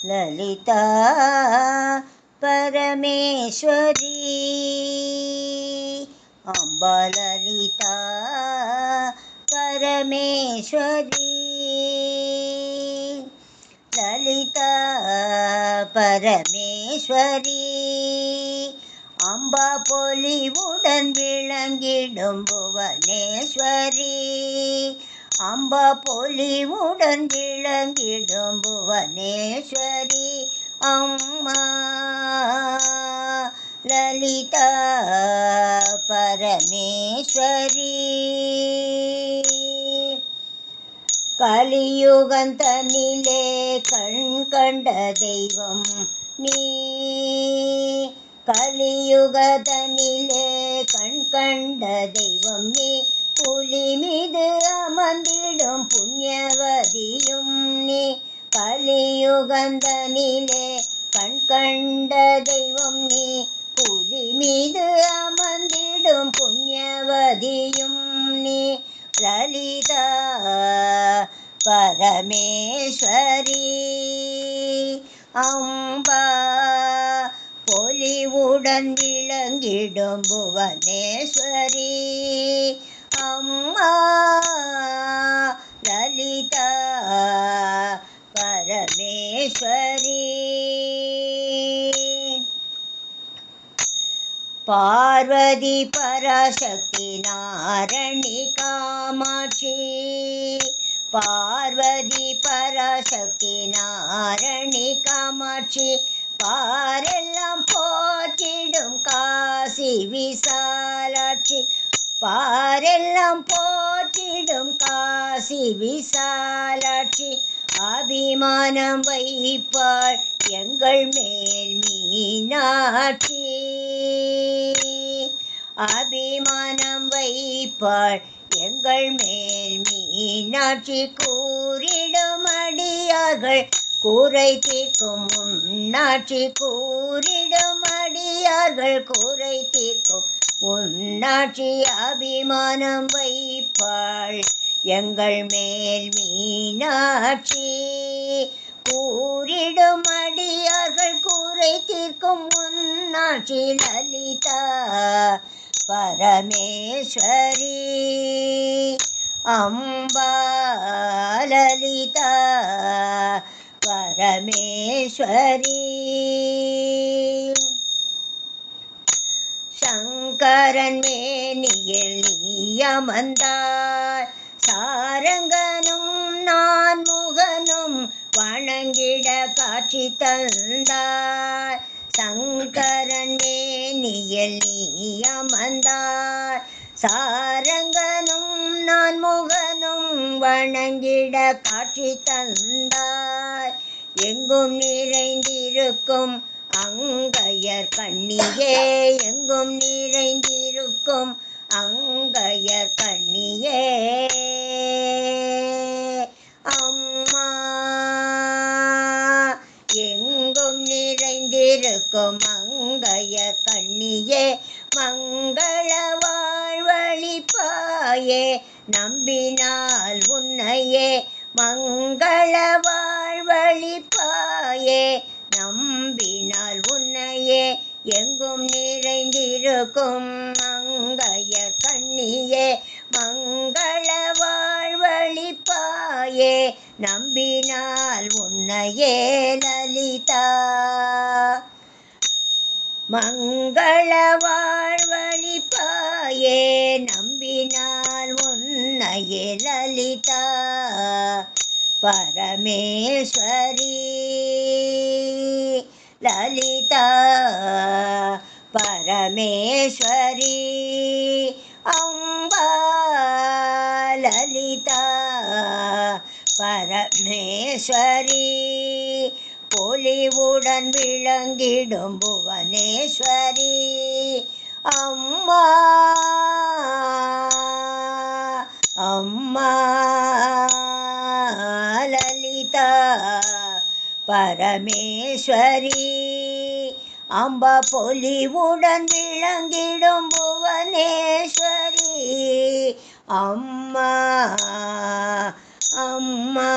ललिता परमेश्वरी अम्बा ललिता परमेश्वरी ललिता परमेश्वरी अम्बा பொலிவுடன் விளங்கிடும் புவனேஸ்வரி அம்பா பொலிவுடன் விளங்கிடும் புவனேஸ்வரி அம்மா லலிதா பரமேஸ்வரி கலியுகந்தனிலே கண் கண்ட தெய்வம் நீ கலியுகதனிலே கண் கண்ட தெய்வம் நீ புலி மீது அமர்ந்திடும் புண்ணியவதியும் நீ கலியுகந்தனிலே கண் கண்ட தெய்வம் நீ புலி மீது அமர்ந்திடும் புண்ணியவதியும் நீ லலிதா பரமேஸ்வரி அம்பா பொலிவுடன் விளங்கிடும் புவனேஸ்வரி அம்மா லலிதா பரமேஸ்வரி பார்வதி பராசக்தி நாரணி காமாட்சி பார்வதி பராசக்தி நாரணி காமாட்சி பாரெல்லாம் போற்றிடும் காசி விசாலாட்சி பாரெல்லாம் போற்றிடும் காசி விசாலாட்சி அபிமானம் வைப்பாள் எங்கள் மேல் மீனாட்சி அபிமானம் வைப்பாள் எங்கள் மேல் மீனாட்சி கூறிடும் அடியார்கள் கூரை தீர்க்கும் முன்னாட்சி கூறிடும் அடியார்கள் கூரை தீர்க்கும் முன்னாட்சி அபிமானம் வைப்பாள் எங்கள் மேல் மீனாட்சி கூறிடும் அடியார்கள் கூரை தீர்க்கும் முன்னாட்சி லலிதா பரமேஸ்வரி அம்பா லலிதா பரமேஸ்வரி சங்கரன் மேனியில் நீ அமர்ந்தாய் சாரங்கனும் நான் முகனும் வணங்கிட காட்சி தந்தாய் சங்கரன் மேனியில் நீ அமர்ந்தாய் சாரங்கனும் நான் முகனும் வணங்கிட காட்சி தந்தாய் எங்கும் நிறைந்திருக்கும் அங்கையர் கண்ணியே எங்கும் நிறைந்திருக்கும் அங்கையர் கண்ணியே அம்மா எங்கும் நிறைந்திருக்கும் அங்கையர் கண்ணியே மங்கள வாழ்வழிப்பாயே நம்பினால் உன்னையே மங்கள வாழ்வழிப்பாயே நம்பினால் உன்னையே எங்கும் நிறைந்திருக்கும் மங்கையர் கண்ணியே மங்கள வாழ்வழிப்பாயே நம்பினால் உன்னையே லலிதா மங்கள வாழ்வழிப்பாயே நம்பினால் உன்னையே லலிதா பரமேஸ்வரி லலிதா பரமேஸ்வரி அம்பா லலிதா பரமேஸ்வரி பொலிவுடன் விளங்கிடும் புவனேஸ்வரி அம்மா அம்மா லலிதா பரமேஸ்வரி அம்பா பொலிவுடன் விளங்கிடும் புவனேஸ்வரி அம்மா அம்மா